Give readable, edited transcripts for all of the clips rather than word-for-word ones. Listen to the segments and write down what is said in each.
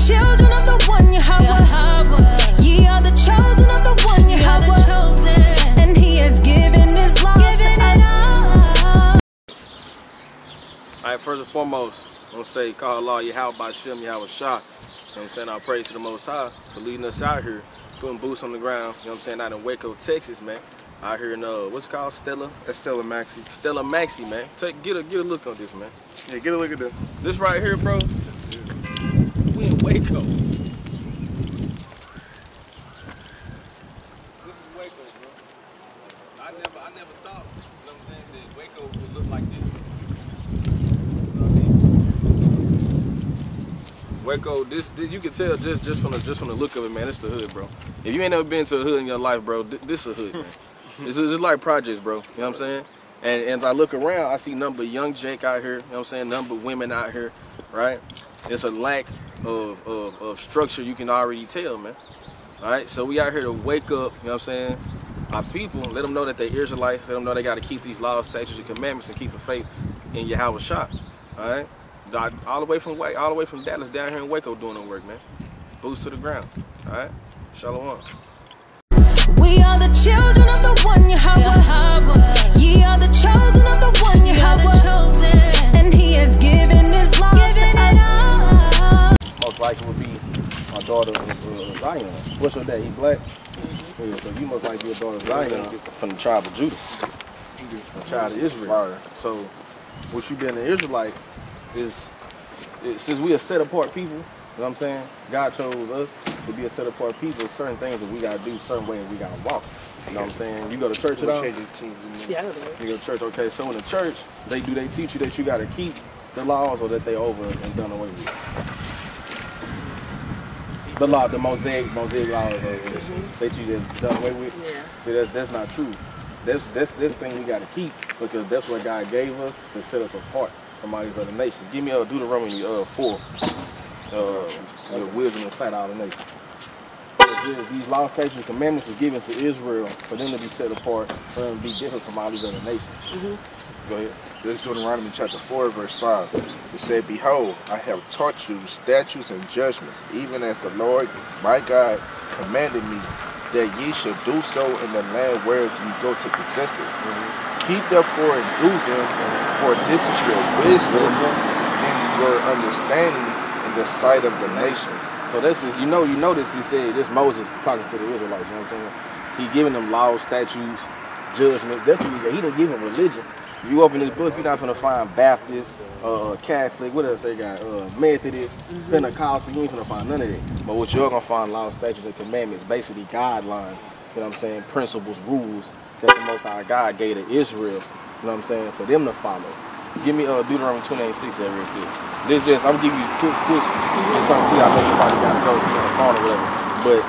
children of the one Yahweh. Ye are the chosen of the one Yahweh. And he has given his laws to us. Alright, first and foremost, I'm going to say, call Allah Yahweh by Shem Yahweh Shah. You know what I'm saying? Our praise to the Most High for leading us out here, putting boots on the ground, you know what I'm saying, out in Waco, Texas, man. Out here in, what's it called? Estella Maxey. Estella Maxey, man. Get a look on this, man. Yeah, get a look at this. This right here, bro. We in Waco. This is Waco, bro. I never thought, you know what I'm saying, that Waco would look like this. You know what I mean? Waco, this you can tell just from the look of it, man. It's the hood, bro. If you ain't never been to a hood in your life, bro, this is a hood, man. It's like projects, bro. You know what I'm saying? And as I look around, I see number of young Jake out here. You know what I'm saying? Number of women out here, right? It's a lack of structure. You can already tell, man. All right. So we out here to wake up. You know what I'm saying? Our people, let them know that they're Israelites. Let them know they got to keep these laws, statutes, and commandments, and keep the faith in Yahweh Shah. All right. All the way from Dallas down here in Waco doing the work, man. Boots to the ground. All right. Shalom. We are the children of the one Yahweh. Ye are the chosen of the one Yahweh. And he has given his laws to us. Most likely would be my daughter Zion. What's your dad? He black? Yeah, so you must like your daughter Zion from the tribe of Judah. The child of Israel. So what you being an Israelite is since we are set apart people, you know what I'm saying? God chose us to be a set apart people. Certain things that we gotta do, certain ways we gotta walk. You know what I'm saying? You go to church at all? Yeah, I go to church. You go to church, okay. So in the church, they teach you that you gotta keep the laws or that they over and done away with. The law, the Mosaic laws, they teach you that's done away with. Yeah. See, that's not true. That's this thing we gotta keep because that's what God gave us to set us apart from all these other nations. Give me Deuteronomy 4. With wisdom and sight all the nations. These laws, statutes, and commandments are given to Israel for them to be set apart, for them to be different from all these other nations. Go ahead. This is Deuteronomy chapter 4, verse 5. It said, Behold, I have taught you statutes and judgments, even as the Lord my God commanded me, that ye should do so in the land whereof you go to possess it. Keep therefore and do them, for this is your wisdom and your understanding in the sight of the nations. So this is, you notice he said, this Moses talking to the Israelites, you know what I'm saying? He giving them laws, statutes, judgments. That's what he didn't give them religion. If you open this book, you're not gonna find Baptist, Catholic, what else they got, Methodist, Pentecostal, you ain't gonna find none of that. But what you're gonna find, laws, statutes, and commandments, basically guidelines, you know what I'm saying, principles, rules that the Most High God gave to Israel, you know what I'm saying, for them to follow. Give me Deuteronomy 28:6 there real quick. This just, I'm gonna give you quick, just something I know you probably gotta go see on the phone or whatever. But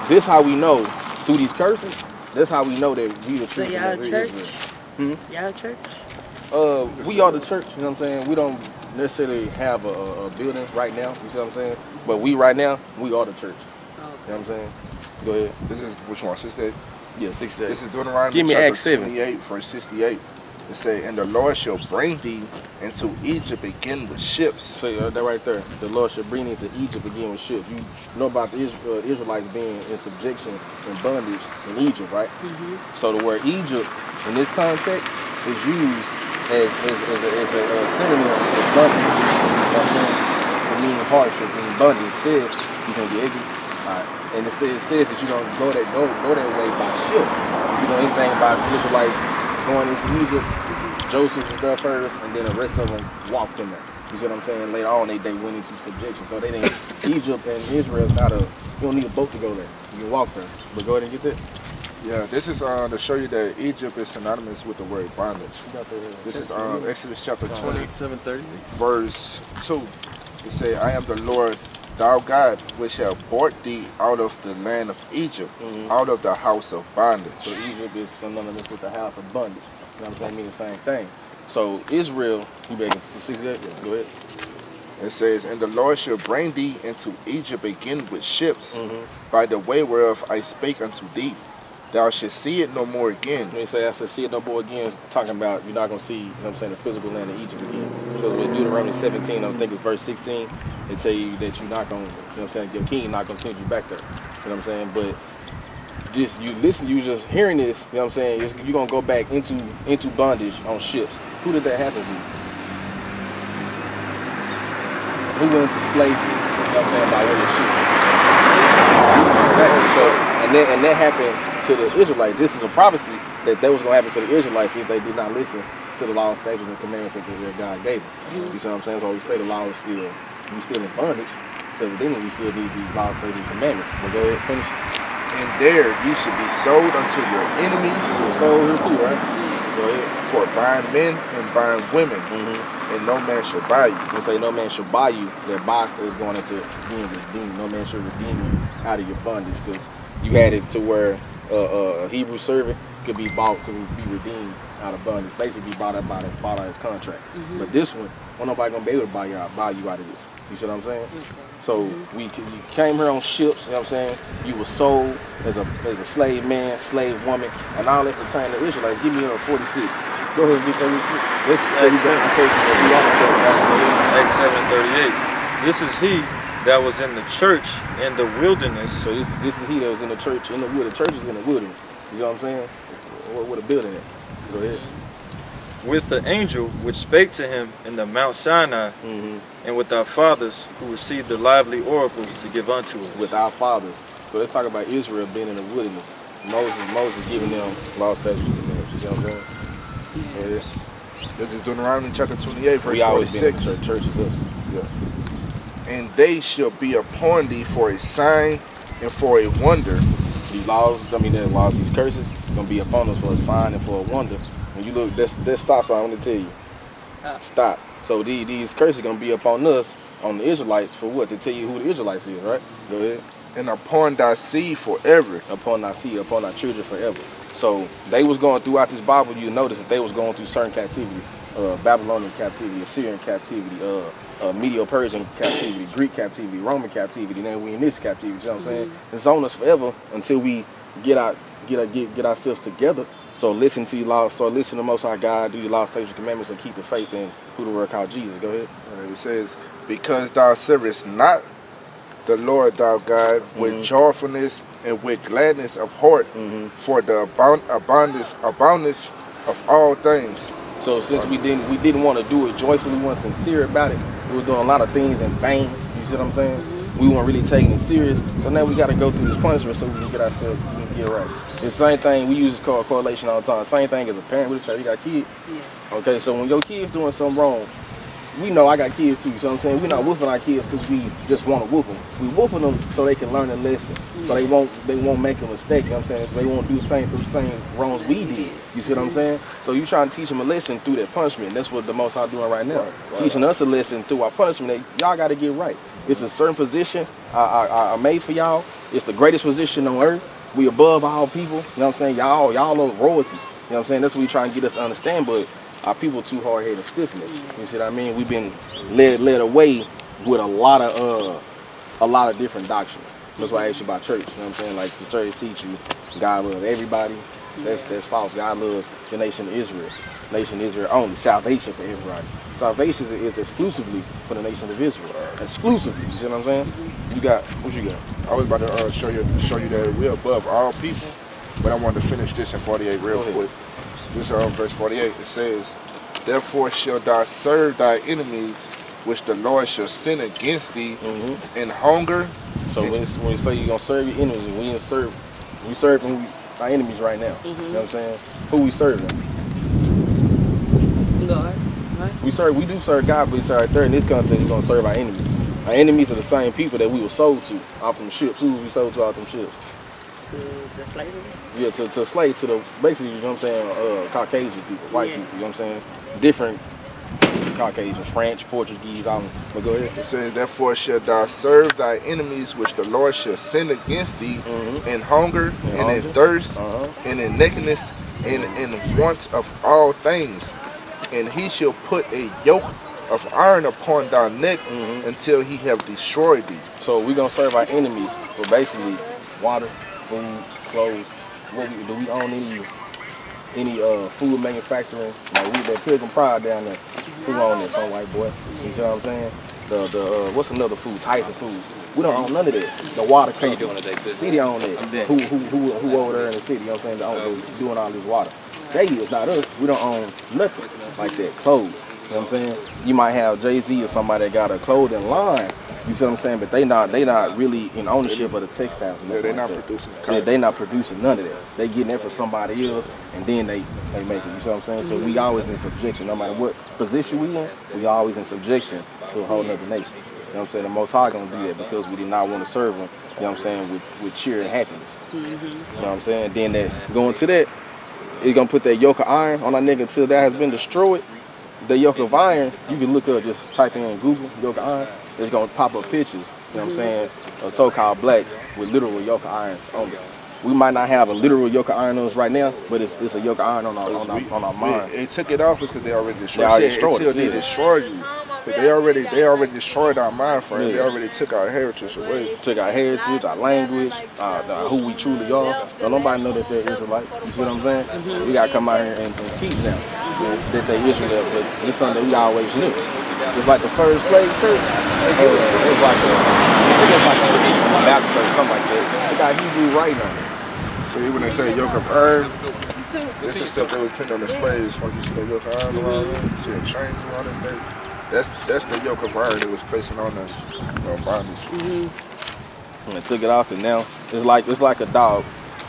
this how we know, through these curses, that's how we know that we the truth. So y'all church? Y'all church? We are the church, you know what I'm saying? We don't necessarily have a building right now, you see what I'm saying? But we right now, we are the church. Oh, okay. You know what I'm saying? Go ahead. This is, which one, 68? Yeah, 68. This is Deuteronomy Give me chapter Acts 7. 28, verse 68. It say, and the Lord shall bring thee into Egypt again with ships. So that right there, the Lord shall bring thee into Egypt again with ships. You know about the Israelites being in subjection and bondage in Egypt, right? So the word Egypt in this context is used as a synonym for bondage. You know what I'm saying? To mean hardship, mean bondage. It says you can be ignorant. And it says that you don't go that way by ship. You know anything about Israelites going into Egypt, Joseph was there first, and then the rest of them walked in there. You see what I'm saying? Later on, they went into subjection. So they didn't. Egypt and Israel is not you don't need a boat to go there. You can walk there. But go ahead and get that. Yeah, this is to show you that Egypt is synonymous with the word bondage. This is Exodus chapter 20, 7:30, verse 2. It say, I am the Lord, thou God, which have brought thee out of the land of Egypt, out of the house of bondage. So Egypt is synonymous with the house of bondage. You know what I'm saying? Mean the same thing. So Israel, you better see that? Yeah, go ahead. It says, and the Lord shall bring thee into Egypt again with ships, by the way whereof I spake unto thee, thou shalt see it no more again. When you say I said see it no more again, it's talking about you're not going to see, you know what I'm saying, the physical land of Egypt again. Because with Deuteronomy 17, I think it's verse 16, they tell you that you're not going to, you know what I'm saying, your king not going to send you back there. You know what I'm saying? But just you listen, you just hearing this, you know what I'm saying, you're going to go back into bondage on ships. Who did that happen to? Who went into slavery, you know what I'm saying, by way of ship? Exactly. So, and that happened to the Israelites. This is a prophecy that was going to happen to the Israelites if they did not listen to the laws, statutes, and commandments that God gave them. You see what I'm saying? So we say the law is still, we still in bondage. So then we still need these laws, statutes, and commandments. But go ahead, finish. And there ye should be sold unto your enemies. Sold here too, right? Go ahead. For buying men and buying women, and no man shall buy you. You say no man shall buy you. That buy is going into being redeemed. No man shall redeem you out of your bondage, because you had it to where a Hebrew servant could be bought to be redeemed out of bondage, basically be bought out of his contract. But this one, nobody gonna be able to buy you out of this. You see what I'm saying? So you came here on ships, you know what I'm saying? You were sold as a slave man, slave woman, and all that pertaining to Israelites. Give me a 46. Go ahead and get that real quick. Acts 7:38. This is he that was in the church in the wilderness. So this is he that was in the church in the wilderness. The church is in the wilderness. You know what I'm saying? What a building at. Go ahead. With the angel which spake to him in the Mount Sinai, and with our fathers who received the lively oracles to give unto us. With our fathers. So let's talk about Israel being in the wilderness. Moses giving them law, statutes, and commandments. You see what I'm saying? Yeah. This is Deuteronomy chapter 28, verse 46. We always been in the church is us. Yeah. And they shall be upon thee for a sign and for a wonder. These laws, these curses, gonna be upon us for a sign and for a wonder. When you look, that stop sign, I want to tell you. Stop. So these curses gonna be upon us, on the Israelites, for what? To tell you who the Israelites is, right? Go ahead. And upon thy seed forever. Upon thy seed, upon thy children forever. So they was going throughout this Bible, you notice that they was going through certain captivity. Babylonian captivity, Assyrian captivity, Medo-Persian captivity, Greek captivity, Roman captivity. Now we in this captivity, you know what I'm saying? It's on us forever until we get ourselves together. So listen to your laws, start listening to Most High God, do your laws, statutes, and commandments, and keep the faith in who the word called Jesus. Go ahead. It says, because thou servest not the Lord thy God with joyfulness and with gladness of heart, for the abundance of all things. So since we didn't want to do it joyfully, we weren't sincere about it. We were doing a lot of things in vain. You see what I'm saying? We weren't really taking it serious. So now we got to go through this punishment so we can get ourselves, we can get right. It's the same thing we use this correlation all the time. Same thing as a parent with a child. You got kids. Yeah. Okay, so when your kid's doing something wrong, we know I got kids too, you know what I'm saying? We're not whooping our kids because we just want to whoop them. We whooping them so they can learn a lesson. So they won't make a mistake, you know what I'm saying? They won't do the same wrongs we did. You see what I'm saying? So you trying to teach them a lesson through that punishment. That's what the Most High doing right now. Right. Teaching us a lesson through our punishment that y'all got to get right. It's a certain position I made for y'all. It's the greatest position on earth. We above all people. You know what I'm saying? Y'all are royalty. You know what I'm saying? That's what we trying to get us to understand, but our people too hard-headed and stiff-necked. You see what I mean? We've been led away with a lot of different doctrines. That's why I asked you about church. You know what I'm saying? Like the church teach you God loves everybody. That's false. God loves the nation of Israel. Nation of Israel only. Salvation for everybody. Salvation is exclusively for the nation of Israel. Exclusively. You see what I'm saying? You got what you got? I was about to show you that we're above all people, but I wanted to finish this in 48 real quick. This is verse 48. It says, therefore shalt thou serve thy enemies, which the Lord shall send against thee in hunger. So when you say you're gonna serve your enemies, we serving our enemies right now. You know what I'm saying? Who we serving? God. Right? We do serve God, but we serve right there in this context, we're gonna serve our enemies. Our enemies are the same people that we were sold to off them ships. Who was we sold to off them ships? To the slavery? Yeah, to slave, to the, basically, you know what I'm saying, Caucasian people, white people, you know what I'm saying? Different Caucasians, French, Portuguese, all of them. But go ahead. It says, therefore shalt thou serve thy enemies, which the Lord shall send against thee in hunger, and in thirst, and in nakedness, and in want of all things. And he shall put a yoke of iron upon thy neck until he have destroyed thee. So we're going to serve our enemies for basically water, food, clothes, do we own any food manufacturing? Like we that Pilgrim Pride down there. Who own this? Some white boy. You see what I'm saying? The what's another food? Tyson Foods. We don't own none of that. The water company. The city own it. Who over there in the city? You know what I'm saying? Doing all this water. They is not us. We don't own nothing like that. Clothes. You know what I'm saying? You might have Jay-Z or somebody that got a clothing line. You see what I'm saying? But they not really in ownership of the textiles. Yeah, they're not producing. Yeah, they not producing none of that. They getting that for somebody else, and then they make it. You see what I'm saying? So we always in subjection, no matter what position we in. We always in subjection to a whole other nation. You know what I'm saying? The Most High gonna do that because we did not want to serve Him. You know what I'm saying? With cheer and happiness. You know what I'm saying? Then going to that, it's gonna put that yoke of iron on our nigga until that has been destroyed. The yoke of iron, you can look up, just type in Google, yoke of iron, it's gonna pop up pictures, you know what I'm saying, of so-called blacks with literal yoke of irons on them. We might not have a literal yoke of iron on us right now, but it's a yoke of iron on our mind. They took it off because they already destroyed it. Until they destroyed you. But they already destroyed our mind frame. Yeah. They already took our heritage away. Took our heritage, our language, who we truly are. Don't nobody know that they're Israelite. You see what I'm saying? We gotta come out here and teach them that they're Israelite, but it's something that we always knew. Just like the first slave church, it was like a Baptist church, something like that. They got Hebrew writing on it. See, when they say yoke of iron, this is stuff that was put on the slaves. When you see the yoke of iron around there, you see the chains around them. That's the yoke of iron that was placing on us, bondage. And they took it off, and now it's like a dog.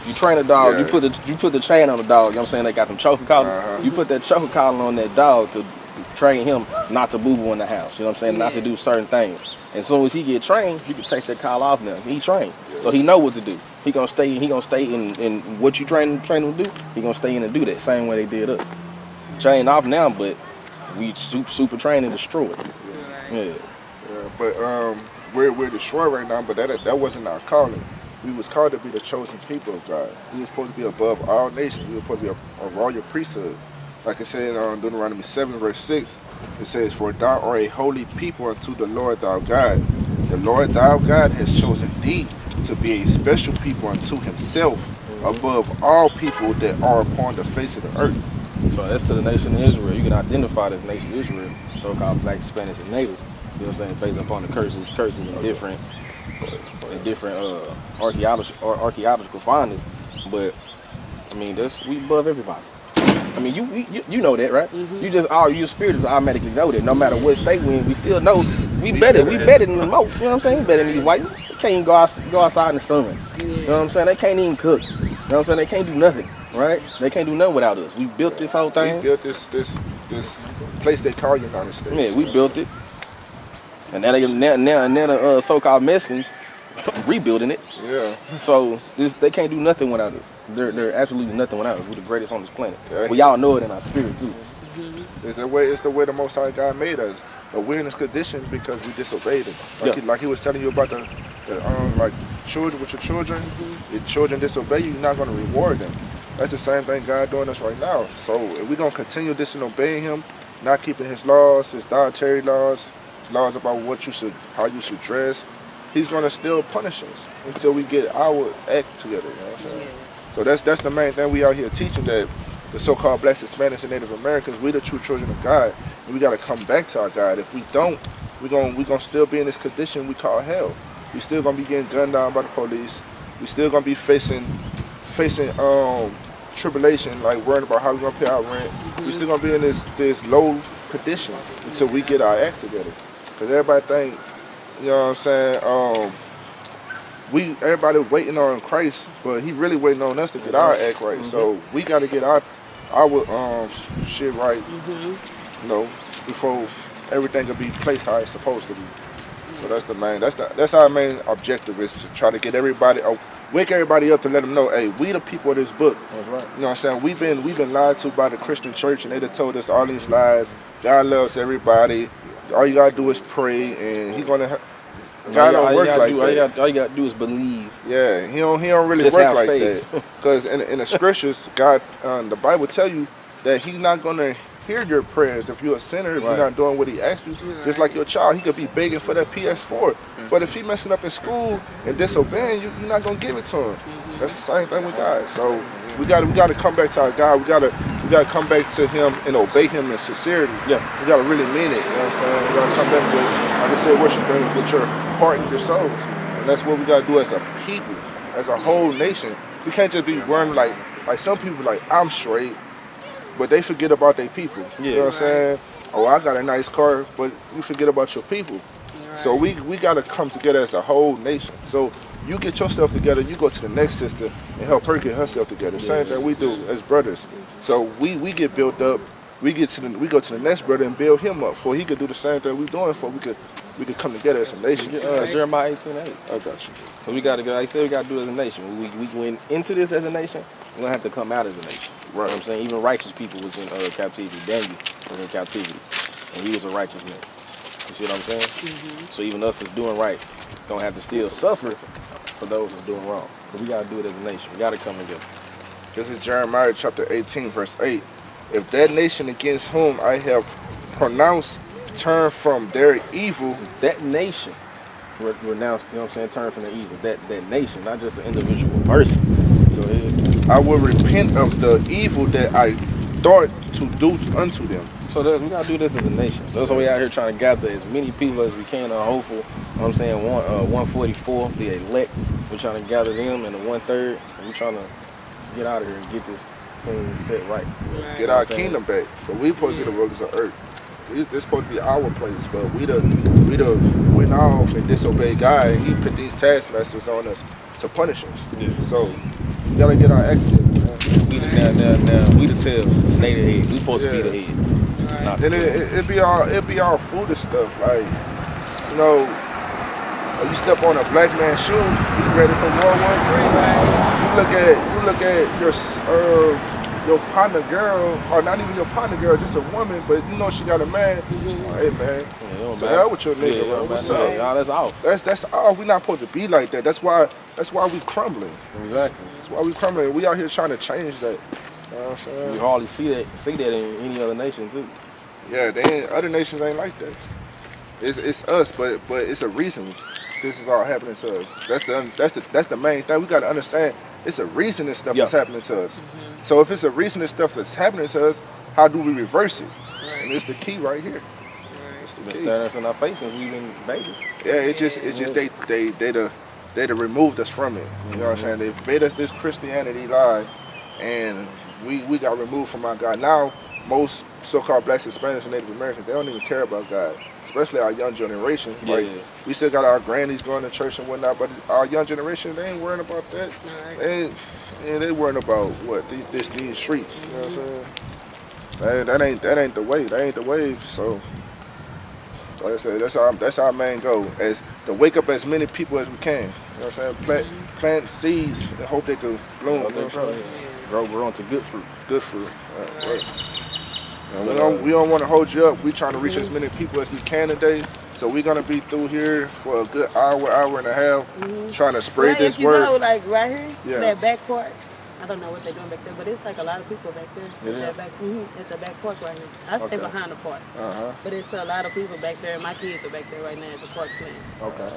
You train a dog, yeah. you put the chain on the dog. You know what I'm saying? They got them choker collars. You put that choker collar on that dog to train him not to boo-boo in the house. You know what I'm saying? Not to do certain things. As soon as he get trained, he can take that collar off now. He trained, so he know what to do. He gonna stay in what you train him to do. He gonna stay in and do that same way they did us. Chain off now, but we super trained and destroy it. Yeah. But we're destroyed right now. But that wasn't our calling. We was called to be the chosen people of God. We were supposed to be above all nations. We were supposed to be a royal priesthood. Like it said on Deuteronomy 7 verse 6, it says, "For thou art a holy people unto the Lord thy God. The Lord thy God has chosen thee to be a special people unto Himself, above all people that are upon the face of the earth." So that's to the nation of Israel. You can identify this nation of Israel, so-called black, Spanish, and native. You know what I'm saying? Based upon the curses and different archaeological findings. But I mean, we above everybody. I mean, you know that, right? Your spirit just automatically know that. No matter what state we in, we still know we better than the most. You know what I'm saying? We better than these white. They can't even go outside in the sun. You know what I'm saying? They can't even cook. You know what I'm saying? They can't do nothing, right? They can't do nothing without us. We built this whole thing. We built this place they call United States. Yeah, we built it. And now the so-called Mexicans rebuilding it. Yeah. So they can't do nothing without us. They're absolutely nothing without us. We're the greatest on this planet. Yeah. We all know it in our spirit too. It's the way the Most High God made us. But we're in this condition because we disobeyed Him. Like he was telling you about the like children with your children. If children disobey you, you're not going to reward them. That's the same thing God doing us right now. So if we're going to continue disobeying Him, not keeping His laws, His dietary laws about how you should dress, He's going to still punish us until we get our act together. You know what I'm saying? So that's the main thing we out here teaching, that the so-called blacks, Hispanics, and Native Americans, we the true children of God, and we got to come back to our God. If we don't, we're gonna still be in this condition we call hell. We still gonna be getting gunned down by the police. We still gonna be facing tribulation, like worrying about how we're gonna pay our rent. We still gonna be in this low condition until we get our act together. Cause everybody think, you know what I'm saying? Everybody waiting on Christ, but He really waiting on us to get our act right. So we got to get our shit right, you know, before everything can be placed how it's supposed to be. So that's our main objective, is to try to get everybody, wake everybody up to let them know, hey, we the people of this book. That's right. You know what I'm saying? We've been lied to by the Christian church, and they done told us all these lies. God loves everybody. All you gotta do is pray, and He's gonna. God don't work like that. All you gotta do is believe. Yeah, He don't really work like that. Because in the scriptures, God, the Bible tell you that He's not gonna hear your prayers if you're a sinner, if you're not doing what he asked you. Just like your child, he could be begging for that PS4. But if he messing up in school and disobeying you, you're not gonna give it to him. That's the same thing with God. So we gotta come back to our God. We gotta come back to him and obey him in sincerity. Yeah. We gotta really mean it. You know what I'm saying? We gotta come back with, like I said, worship him with your heart and your soul. And that's what we gotta do as a people, as a whole nation. We can't just be running like some people like, I'm straight, but they forget about their people. Yeah. You know what I'm saying? Oh, I got a nice car, but you forget about your people. Right. So we gotta come together as a whole nation. So you get yourself together, you go to the next sister and help her get herself together. Same thing we do as brothers. So we get built up, we go to the next brother and build him up, for he could do the same thing we doing, for we could come together as a nation. Jeremiah 18:8. I got you. So we gotta go, like I said, we gotta do it as a nation. We went into this as a nation, we're gonna have to come out as a nation. Right. You know what I'm saying? Even righteous people was in captivity. Daniel was in captivity, and he was a righteous man. You see what I'm saying? So even us that's doing right, don't have to still suffer for those that's doing wrong. So we gotta do it as a nation. We gotta come together. This is Jeremiah chapter 18, verse 8. If that nation against whom I have pronounced turn from their evil, that nation renounce, you know what I'm saying, turn from their evil. That nation, not just an individual person. Go ahead. I will repent of the evil that I thought to do unto them. So we gotta do this as a nation. So that's why we out here trying to gather as many people as we can, hopeful. You know what I'm saying, 144, the elect. We're trying to gather them, and the 1/3, and we're trying to get out of here and get this thing set right. Get our kingdom back. But we supposed to be the rulers of earth. This supposed to be our place, but we went off and disobeyed God, and he put these taskmasters on us to punish us. Yeah. So we gotta get our act together, man. We the tail, they the head. We supposed to be the head. Right. Then it be all foolish stuff, like, you know, you step on a black man's shoe, you ready for World War III. You look at your partner girl, or not even your partner girl, just a woman, but you know she got a man. Hey man, so that with your nigga, bro. What's up? That's off. That's off. We not supposed to be like that. That's why we crumbling. Exactly. That's why we crumbling. We out here trying to change that. You know what I'm saying? We hardly see that in any other nation too. Yeah, other nations ain't like that. It's us, but it's a reason this is all happening to us. That's the main thing. We got to understand. It's a reason this stuff is happening to us. So if it's a reason this stuff that's happening to us, how do we reverse it? Right. And it's the key right here. Right. It's staring us in our faces, we've been babies. Yeah, it's just they removed us from it. You know what I'm saying? They made us this Christianity lie, and we got removed from our God. Now most so-called blacks, Hispanics, and Native Americans, they don't even care about God. Especially our young generation. Like, we still got our grannies going to church and whatnot, but our young generation, they ain't worrying about that. Right. They worrying about what these streets. You know what I'm saying? That ain't the way. That ain't the wave. So, like I said, that's our main goal, is to wake up as many people as we can. You know what I'm saying? Plant seeds and hope they can bloom. You know what I'm saying? Grow onto good fruit. Good fruit. Right. We don't want to hold you up. We trying to reach as many people as we can today. So we're gonna be through here for a good hour and a half, trying to spread this word. You know, like right here, that back part. I don't know what they're doing back there, but it's like a lot of people back there. Yeah. At the back park right here. I stay behind the park. But it's a lot of people back there. My kids are back there right now at the park playing. Okay.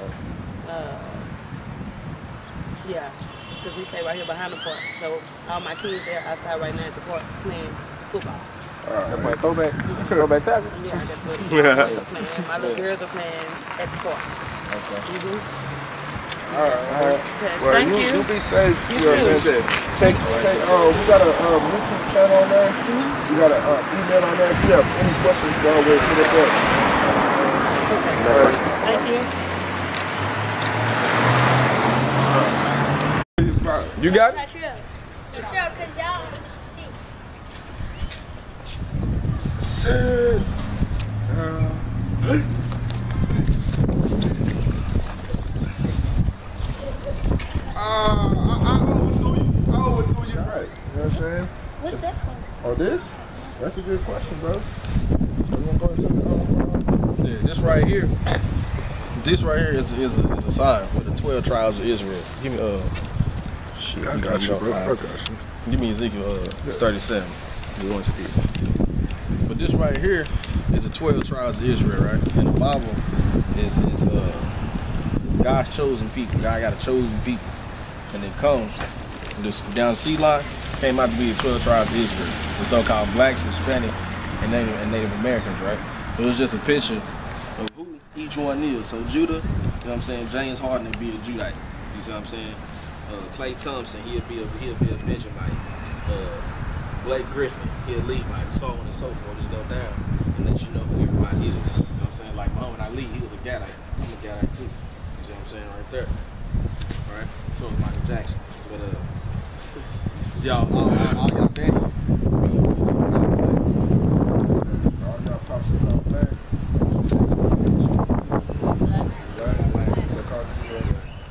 Yeah, because we stay right here behind the park. So all my kids there outside right now at the park playing football. Throwback tackle? Yeah, that's what it is. My little girls are playing at the park. Okay. All right. Well, thank you. You be safe. You know what I'm saying? We got a YouTube channel on there. We got an email on there. If you have any questions, go always hit us up. Okay. Thank you. You got it? Sure, because y'all... I overthrew you right. You know what I'm saying? What's that for? Oh, this? That's a good question, bro. Yeah, this right here is a sign for the 12 tribes of Israel. Give me shit. I got you, bro. I got you. Give me Ezekiel 37. We want to see it. But this right here is the 12 tribes of Israel, right? And the Bible is God's chosen people. God got a chosen people. And they come down the sea line, came out to be the 12 tribes of Israel. The so-called blacks, Hispanic, and Native Americans, right? It was just a picture of who each one is. So Judah, you know what I'm saying, James Harden would be a Judite. You see what I'm saying? Clay Thompson, he'll be a Benjamite. Blake Griffin, he'll Levite, so on and so forth. Just go down and let you know who everybody is. You know what I'm saying? Like Muhammad Ali, he was a Gadite. I'm a Gadite too. You see what I'm saying right there? Right? So was Michael Jackson. But y'all, all y'all daddy. All y'all pops and all black.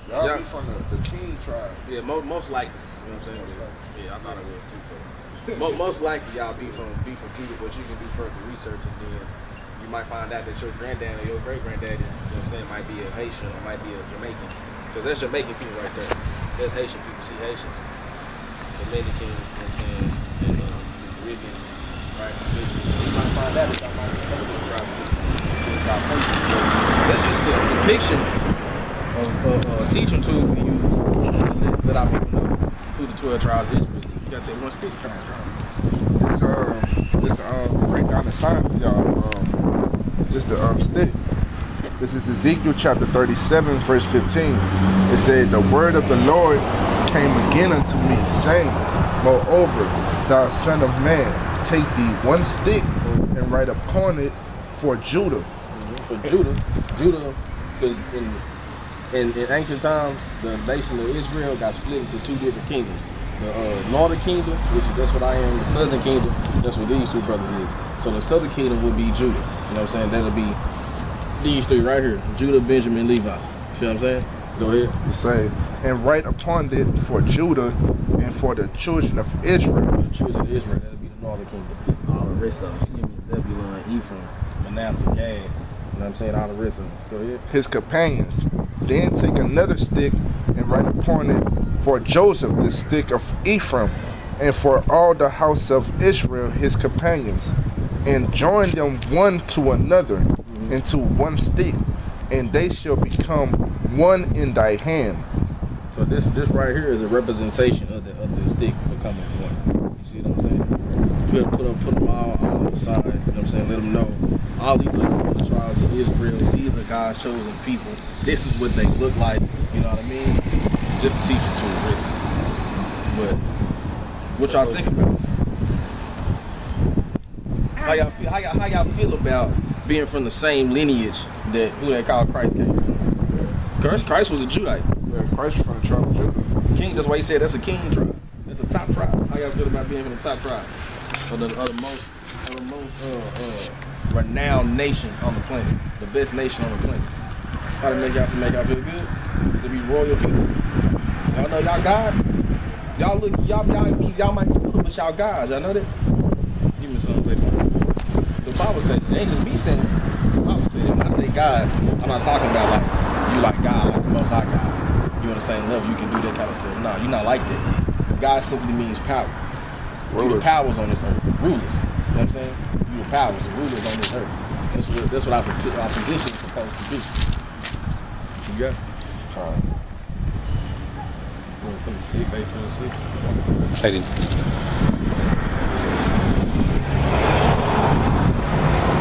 Y'all be from the King tribe. Yeah, most likely. You know what I'm saying? Yeah, I thought it was too. So most likely y'all be from Judah, but you can do further research and then you might find out that your granddad or your great granddaddy, you know what I'm saying, might be a Haitian or might be a Jamaican. Because that's Jamaican people right there. There's Haitian people. See Haitians, Dominicans, you know what I'm saying, and Caribbeans, right? You might find out that y'all might be another tribe. That's just a depiction of a teaching tool we use to let our people know who the 12 tribes is. You got that one stick. This break down the sign for y'all. This the stick. This is Ezekiel chapter 37, verse 15. It said, "The word of the Lord came again unto me, saying, Moreover, thou son of man, take thee one stick and write upon it for Judah." For Judah, because in ancient times, the nation of Israel got split into two different kingdoms. The northern kingdom, which is that's what I am, the southern kingdom, that's what these two brothers is. So the southern kingdom would be Judah. You know what I'm saying? That'll be these three right here, Judah, Benjamin, Levi. See what I'm saying? Go ahead. It say, "And write upon it for Judah and for the children of Israel." The children of Israel, that'll be the northern kingdom. All the rest of them, Simeon, Zebulun, Ephraim, Manasseh, Gad. You know what I'm saying? All the rest of them. Go ahead. His companions. Then take another stick and write upon it for Joseph, the stick of Ephraim, and for all the house of Israel, his companions, and join them one to another into one stick, and they shall become one in thy hand. So this right here is a representation of the stick becoming one. You see what I'm saying? You gotta put them all on the side. You know what I'm saying? Let them know all these are the tribes of Israel. These are God's chosen people. This is what they look like. You know what I mean? Just teach it to them, really. But what y'all think about it? How y'all feel about being from the same lineage that who they call Christ came from? Christ was a Judite. Yeah, Christ was from the tribe of Judah. King. That's why he said that's a king tribe. That's a top tribe. How y'all feel about being from the top tribe? Or the most renowned nation on the planet, the best nation on the planet. How to make y'all feel good? To be royal people. Y'all know y'all gods. Y'all might put with y'all gods. Y'all know that? Give me some. The Bible said, it ain't just me saying it. The Bible said, when I say God, I'm not talking about like you like God, like the Most High God. You on the same level, you can do that kind of stuff. No, you're not like that. God simply means power. You're the powers on this earth. Rulers. You know what I'm saying? You're the powers, the rulers on this earth. That's what our position is supposed to do. You got it? 26, 826. 80.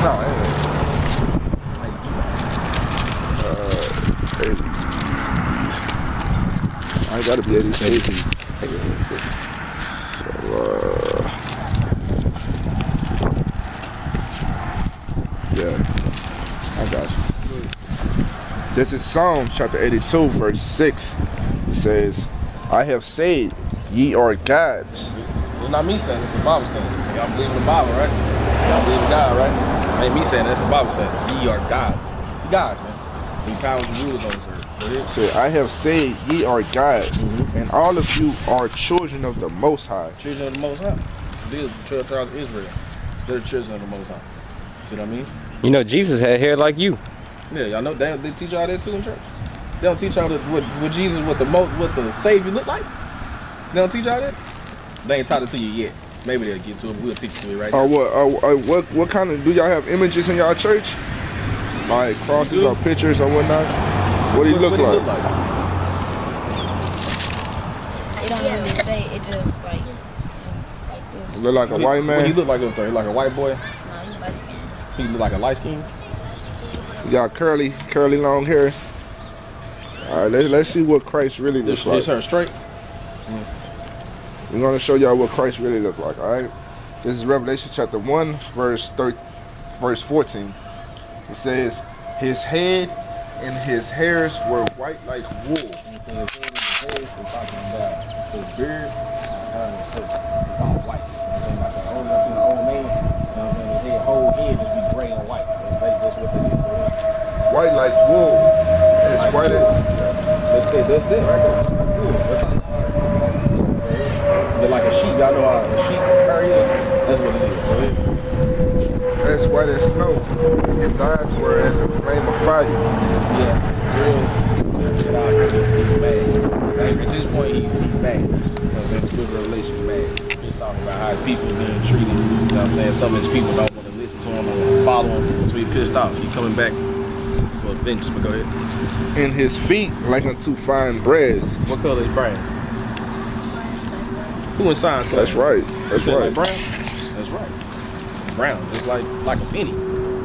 No, anyway. 80. I gotta be 86. 86. So, yeah, I got you. This is Psalm chapter 82, verse 6. It says, "I have said, ye are gods." It's not me saying it, it's the Bible saying it. So y'all believe in the Bible, right? Y'all believe in God, right? It ain't me saying it, it's the Bible saying it. Ye are gods. You gods, man. These powers and rulers on this earth. Say, "I have said, ye are gods, and all of you are children of the Most High." Children of the Most High. These are the 12 tribes of Israel. They're the children of the Most High. See what I mean? You know, Jesus had hair like you. Yeah, y'all know they teach y'all that too in church. They don't teach y'all what Jesus, what the Savior looked like. They don't teach y'all that. They ain't taught it to you yet. Maybe they'll get to it. We'll teach you to it right Or now. what kind of, do y'all have images in y'all church? Like crosses or pictures or whatnot? What do you look like? It don't really say. It just like this. Look like a white man? What do you look like up there? Like a white boy? No, he light skin. He look like a light skin? You got curly long hair. All right, let's see what Christ really looks like. This her straight? We're gonna show y'all what Christ really looks like. All right, this is Revelation chapter 1, verse 14. It says, "His head and his hairs were white like wool." His head and his face and talking about his beard, it's all white. You know what I'm saying? Like an old man, you know what I'm saying? His whole head just be gray and white. That's what it is, bro. White like wool. It's Like white. wool. That's it right there. Like wool. That's they're like a sheep. Y'all know how a sheep fur is? That's what it is. As white as snow. His eyes were as a flame of fire. Yeah. He's mad. Like, at this point, he's mad. You know what I'm saying? The book of Revelation is mad. He's talking about how his people are being treated. You know what I'm saying? Some of his people don't want to listen to him or follow him. So he's pissed off. He's coming back for vengeance. But go ahead. And his feet like unto fine brass. What color is brown? Who in science class? That's right. That's You said right. like brown? That's right. Brown. It's like a penny.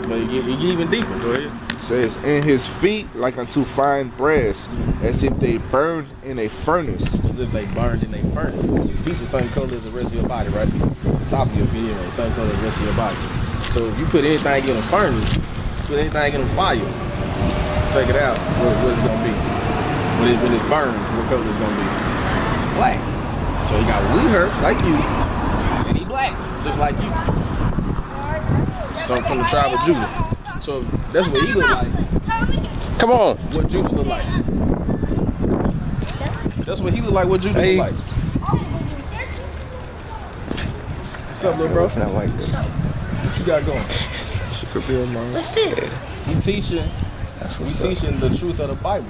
But it get even deeper. Go ahead. Says, and his feet like unto fine brass, as if they burned in a furnace. As if they burned in a furnace. Your feet the same color as the rest of your body, right? The top of your feet, the same color as the rest of your body. So if you put anything in a furnace, put anything in a fire, take it out, what it's gonna be? When it's burned, what color it's gonna be? Black. So he got woolly hair like you, and he black, just like you. So from the tribe of Judah. So that's what he look like. Come on. What Judah look like. That's what he look like. What Judah Hey. look like. What's up, little bro? Not like that. What you got going? She could be a mom. What's this? We teaching. That's We what's up. teaching the truth of the Bible.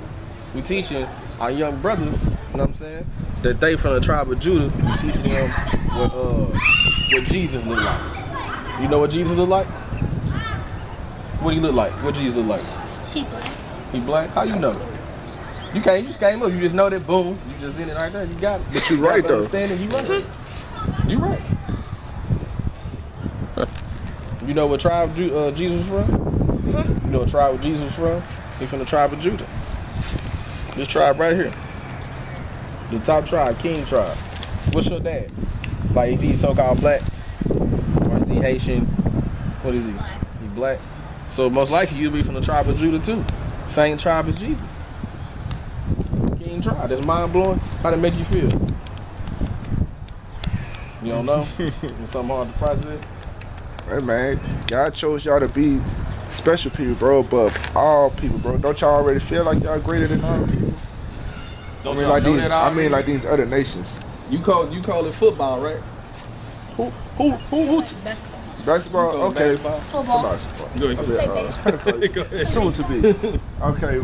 We teaching our young brothers. You know what I'm saying? That they from the tribe of Judah. We teaching them what Jesus look like. You know what Jesus look like? What do he look like? What Jesus look like? He black. He black? How you know? You just came up. You just know that. Boom. You just in it right there. You got it. But you right, though. Understanding. You right. You right. You know what tribe Jesus was from? You know what tribe Jesus was from? He's from the tribe of Judah. This tribe right here. The top tribe, King tribe. What's your dad? Like, is he so-called black? Or is he Haitian? What is he? He black? So most likely you'll be from the tribe of Judah too. Same tribe as Jesus. King tribe. That's mind-blowing. How'd it make you feel? You don't know? It's something hard to process? Hey man, God chose y'all to be special people, bro, but all people, bro. Don't y'all already feel like y'all greater than all people? Don't I mean, y'all like know these. that I already? mean, like these other nations. You call it football, right? Who? Basketball. Basketball. You call it Okay. basketball? Football. Go ahead. Go ahead. Soon to be. Okay.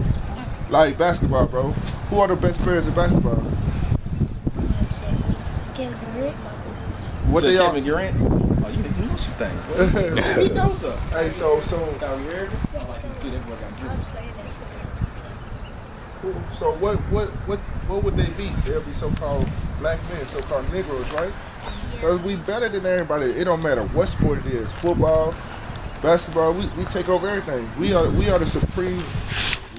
Like basketball, bro. Who are the best players in basketball? Kevin Durant. What they all? Kevin Durant? Oh, you know some things. He knows stuff. Hey, so Now, you heard it? Like, you see that boy got juice. what would they be? They'll be so-called black men, so-called Negroes, right? Because we better than everybody. It don't matter what sport it is. Football, basketball, we take over everything. We are the supreme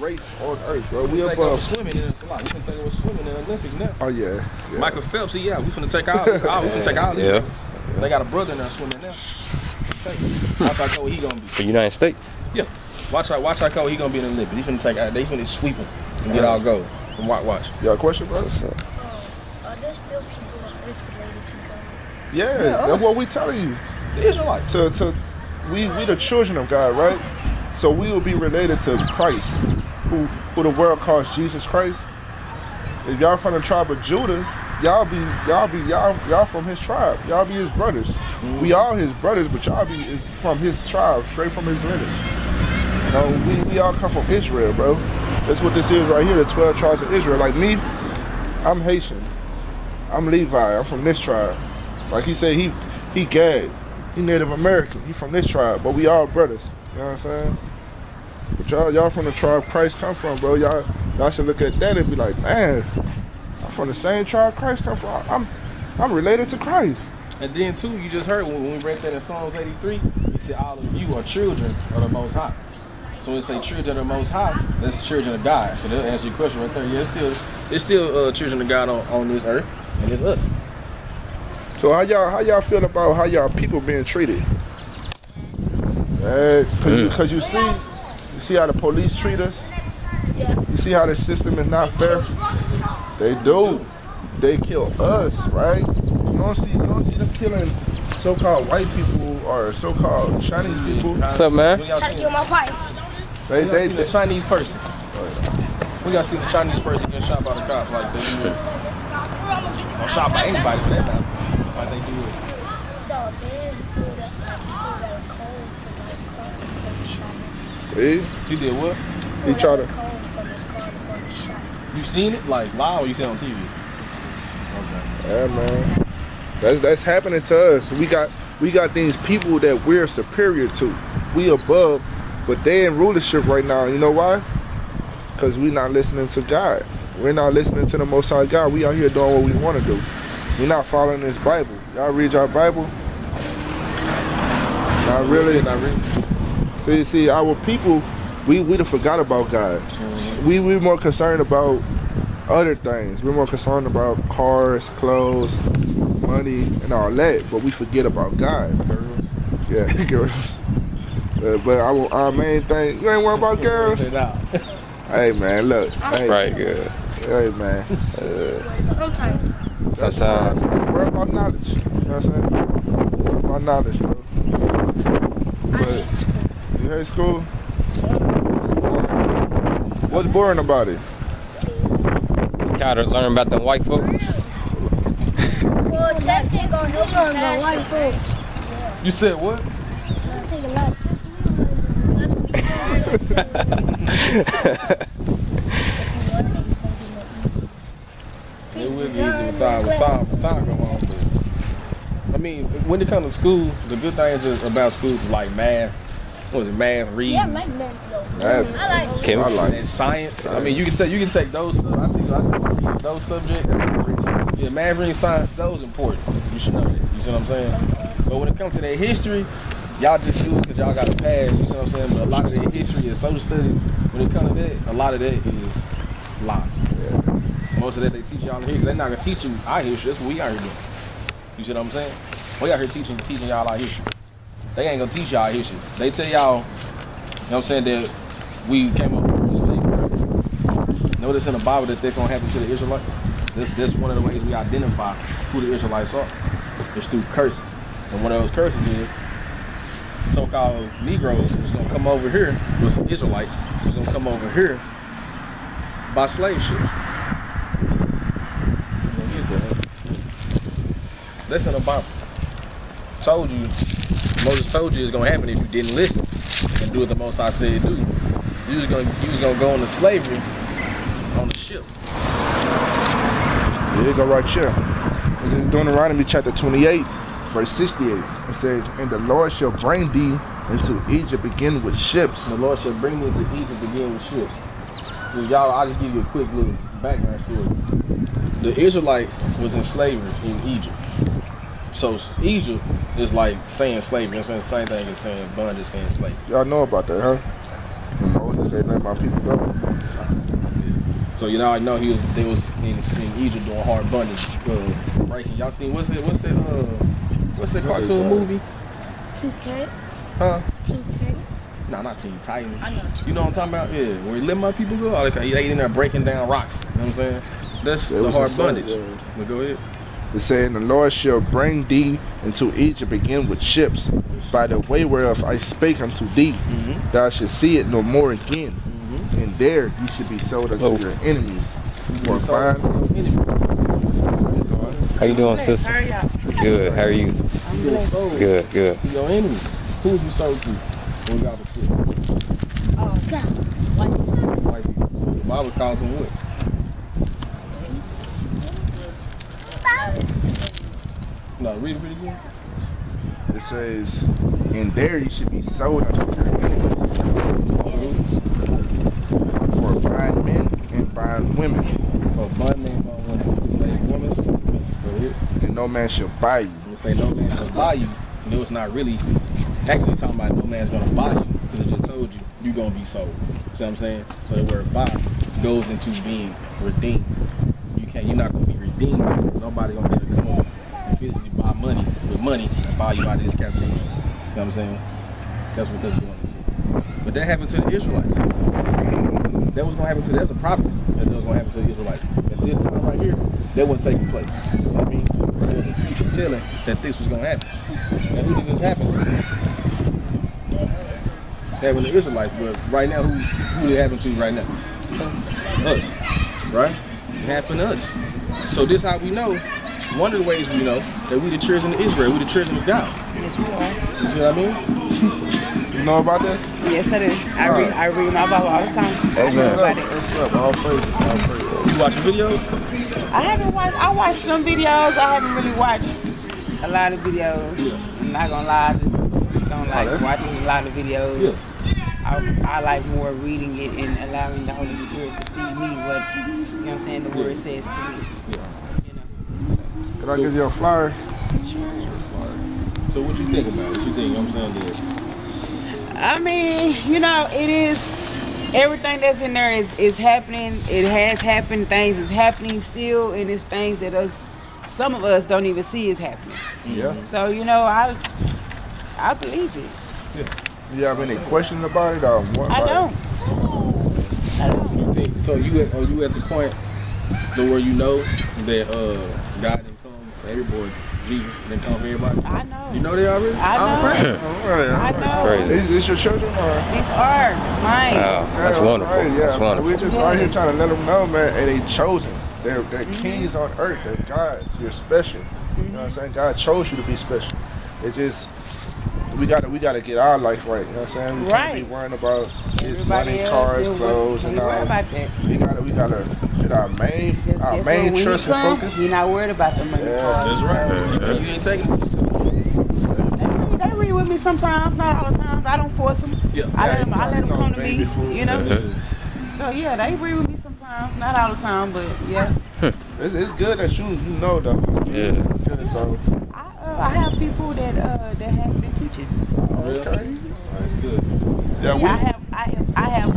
race on earth, bro. We Take over above. swimming in it's a lot. We can take over swimming in the Olympics now. Oh yeah. Michael Phelps, we finna take all this. We finna take all this. Yeah. They got a brother in there swimming now. Take it. Watch how cold he gonna be. For United States. Yeah. Watch how cold he gonna be in the Olympics. He finna take out. They finna sweep him and get all gold. And watch. You got a question, bro? What's up? Are there still people on earth related to God? Yeah, us. that's what we telling you. The Israelites. We the children of God, right? So we will be related to Christ, who the world calls Jesus Christ. If y'all from the tribe of Judah, y'all from his tribe. Y'all be his brothers. We all his brothers, but y'all be from his tribe, straight from his lineage. You know, we all come from Israel, bro. That's what this is right here, the 12 tribes of Israel. Like me, I'm Haitian. I'm Levi. I'm from this tribe. Like he said, he He gay. He Native American. He from this tribe, but we all brothers. You know what I'm saying? But y'all from the tribe Christ come from, bro. Y'all should look at that and be like, man, I'm from the same tribe Christ come from. I'm related to Christ. And then too, you just heard when we read that in Psalms 83, he said all of you are children of the Most High. So when it say children of the Most High, that's children of God. So they'll answer your question right there. Yeah, it's still children of God on this earth, and it's us. So how y'all feel about how y'all people being treated? Cause you see how the police treat us. You see how the system is not fair. They do. They kill us, right? You don't see them killing so-called white people or so-called Chinese people. What's up, man? Trying to kill my pipe. They the Chinese person. We gotta see the Chinese person get shot by the cops like they do. Or shot by anybody for that matter. Like they do it. So then got a cold from his car before he shot See? him. He did what? He tried to. Cold from his car before he shot him. You seen it like live or you seen it on TV? Okay. Yeah, man. That's happening to us. We got these people that we're superior to. We above, but they in rulership right now. You know why? Because we not listening to God. We're not listening to the Most High God. We out here doing what we want to do. We're not following this Bible. Y'all read your Bible? Not really. Not really. See, our people, we done forgot about God. We're more concerned about other things. We're more concerned about cars, clothes, money, and all that, but we forget about God. Girls. Yeah, girls. But our main thing, you ain't worried about girls? Hey, man, look. Hey, Right, good. hey, man. Sometimes. Worry about knowledge. You know what I'm saying? Worry about knowledge, bro. But you hate school? What's boring about it? Tired of learning about them white folks. Well, testing gonna help you pass white folks. You said what? It will be easy with time come on. But I mean, when it comes to school, the good things about school is like math. What is it? Math, reading. Yeah, make math. I like And science. I mean, you can take those. I think those subjects. Yeah, math, reading, science. Those important. You should know that. You see what I'm saying? But when it comes to their history, y'all just do it because y'all got to pass. You see what I'm saying? But a lot of their history is social studies. When it comes to that, a lot of that is lost. Yeah. Most of that they teach y'all here because they're not gonna teach you our history. That's what we out here doing. You see what I'm saying? We out here teaching y'all our history. They ain't gonna teach y'all history. They tell y'all, you know what I'm saying, that we came up with slavery. Notice in the Bible that that's gonna happen to the Israelites. That's one of the ways we identify who the Israelites are. It's through curses. And one of those curses is so-called Negroes was gonna come over here with some Israelites. Was gonna come over here by slave ships. That's in the Bible. Told you. Moses told you it's gonna happen if you didn't listen and do what the Most High said do. You was gonna go into slavery on the ship. Here you go right here. This is Deuteronomy chapter 28, verse 68. It says, "And the Lord shall bring thee into Egypt again with ships." The Lord shall bring me into Egypt again with ships. So y'all, I'll just give you a quick little background story. The Israelites was in slavery in Egypt. So Egypt is like saying slavery. You know what I'm saying? Same thing as saying bondage, saying slave. Y'all know about that, huh? Moses said, "Let my people go." So you know, I know they was in Egypt doing hard bondage, breaking. Y'all seen what's that cartoon movie? Teen Titans? Huh? Teen Titans? No, not Teen Titans. I know. You know what I'm talking about? Yeah, where he let my people go. They in there breaking down rocks. You know what I'm saying? That's the hard bondage. But go ahead. It said, "And the Lord shall bring thee into Egypt again with ships, by the way whereof I spake unto thee. Thou shalt see it no more again. And there you should be sold unto your enemies. For fine." How you doing, sister? Good. How are you? I'm good. Good. Good. To your enemies. Who you sold to when we got the ship? Oh, God. White people. So the Bible calls them what? No, read it again. it says, "And there you should be sold unto your enemies for buying men and buying women, So buying men, buying women, slave women. So it, and no man shall buy you." when say no man shall buy you, you know it's not really actually talking about no man's gonna buy you, because it just told you you're gonna be sold. See what I'm saying? So the word buy goes into being redeemed. You're not gonna be redeemed. Nobody gonna be able to come up and physically buy money with money and buy you out of this captivity. You know what I'm saying? That's what that's going into. But that happened to the Israelites. That was gonna happen to. That's a prophecy that was gonna happen to the Israelites. At this time right here, that wasn't taking place. You know what I mean? There was a future telling that this was gonna happen. And who did this happen to? Happened to the Israelites, but right now, who did it happen to right now? Us, right? It happened to us. So this how we know. One of the ways we know that we the children of Israel, we the children of God. Yes, we are. You know what I mean? You know about that? Yes, I do. I read my Bible all the time. I know about it. What's up? All praises. All praises. You watching videos? I haven't watched. I watched some videos. I haven't really watched a lot of videos. Yeah. I'm not gonna lie. I don't like watching a lot of videos. Yeah. I like more reading it and allowing the Holy Spirit to feed me what, you know what I'm saying, the word says to me. Yeah. You know. Can I give you a flyer? So what you think about it? What you think? You know what I'm saying? I mean, you know, it is, everything that's in there is happening. It has happened. Things is happening still, and it's things that some of us don't even see is happening. Yeah. So, you know, I believe it. Yeah. Do you have any questions about it or what? I don't. You think so? You at the point where you know that God didn't come for everybody, Jesus didn't come for everybody. I know. You know they already. I know. I know. Crazy. Is this your children or? These are mine. Wow, that's wonderful. Right, yeah. That's wonderful. We're just out here trying to let them know, man, and they chosen. They're kings on earth. They're God. You're special. You know what I'm saying? God chose you to be special. It's just we gotta get our life right. You know what I'm saying? We can't be worrying about his money, cars, clothes, and all. About that. We gotta get our main trust and focus. You're not worried about the money. That's right. You ain't taking it. They read with me sometimes, not all the time. I don't force them. Yeah. I let them come to me. You know. Yeah. So yeah, they read with me sometimes, not all the time, but yeah. It's good that you know though. Yeah. Good, so. I have people that have been teaching. Okay. Good. Yeah,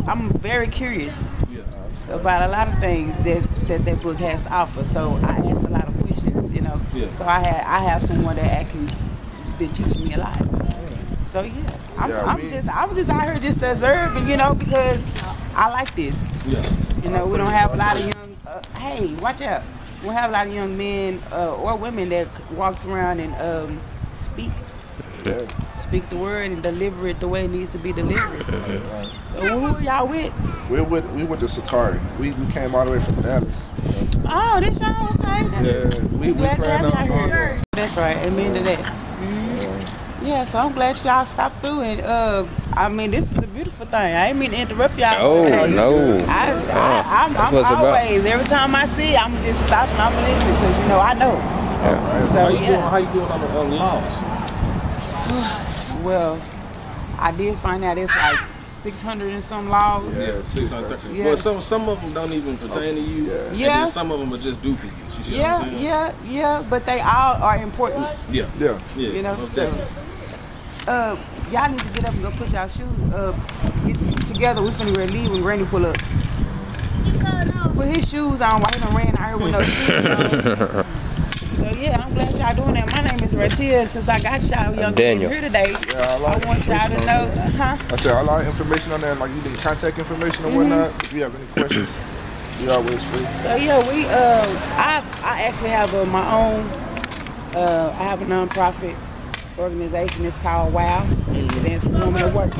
I'm very curious about a lot of things that book has to offer. So I ask a lot of questions, you know. Yeah. So I have someone that actually has been teaching me a lot. So yeah, I'm just out here just observing, you know, because I like this. Yeah. You know, we don't have a lot of young. Hey, watch out. We don't have a lot of young men or women that walks around and speak the word and deliver it the way it needs to be delivered. So who are y'all with? we with the Sicarii. We came all the way from Dallas. Oh, this y'all okay? We glad to plan have y'all on here. That's right. Amen to that. Yeah, so I'm glad y'all stopped through and I mean, this is a beautiful thing. I ain't mean to interrupt y'all. Oh, no. I'm always, every time I see it, I'm just stopping, I'm listening because, you know, I know. So, How you doing on the laws? Well, I did find out it's like 600 and some laws. Yeah, 630. Yeah. Well, some of them don't even pertain to you. And then some of them are just duplicates. You see what I'm saying? Yeah, but they all are important. Yeah. You know, y'all need to get up and go put y'all shoes get together. We finna ready to leave when Granny pull up. Put his shoes on while he done ran out here with no shoes on. So yeah, I'm glad y'all doing that. My name is Ratia. Since I got y'all young people here today, I want y'all to know. I said a lot of information on there, like you need contact information and whatnot. If you have any questions, we always free. So yeah, we I actually have my own. I have a nonprofit organization. It's called WOW. It stands for Women at Work.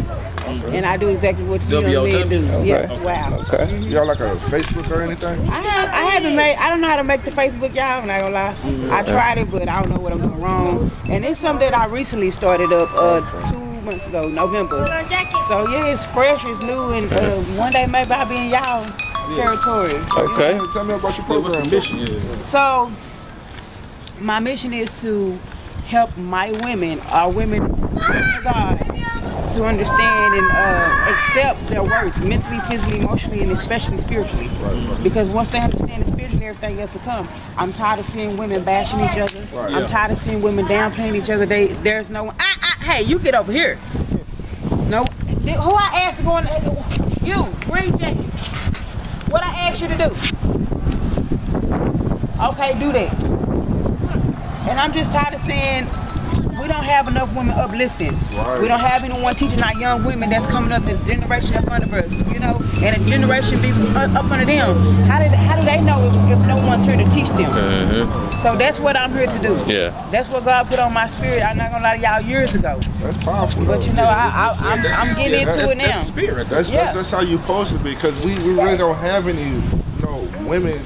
And I do exactly what you young men do. Yeah, WOW. Okay. Y'all like a Facebook or anything? I haven't made. I don't know how to make the Facebook, y'all. I'm not gonna lie. I tried it, but I don't know what I'm doing wrong. And it's something that I recently started up 2 months ago, November. So yeah, it's fresh, it's new, and one day maybe I'll be in y'all territory. Okay. Tell me about your program. What's the mission? So my mission is to help my women, our women of God, to understand and accept their worth mentally, physically, emotionally, and especially spiritually. Because once they understand it spiritually, everything else will come. I'm tired of seeing women bashing each other. I'm tired of seeing women downplaying each other. There's no one. Hey, you get over here. No. Who I asked to go in? You, green jacket. What I asked you to do? Okay, do that. And I'm just tired of seeing we don't have enough women uplifting. We don't have anyone teaching our young women that's coming up, the generation up under us, you know, and a generation be up under them. How do they know if no one's here to teach them? So that's what I'm here to do. Yeah. That's what God put on my spirit. I'm not gonna lie to y'all years ago. That's powerful. But you know, I'm getting into it now. That's the spirit. That's how you supposed to be, because we really don't have any women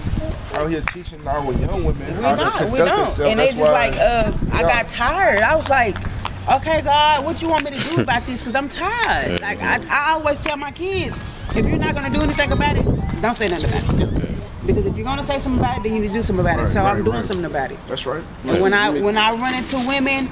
out here teaching our young women how to conduct themselves. And they just like, I got tired. I was like, okay, God, what you want me to do about this? Because I'm tired. Like I always tell my kids, if you're not gonna do anything about it, don't say nothing about it. Because if you're gonna say something about it, then you need to do something about it. So I'm doing something about it. That's right. And when I run into women,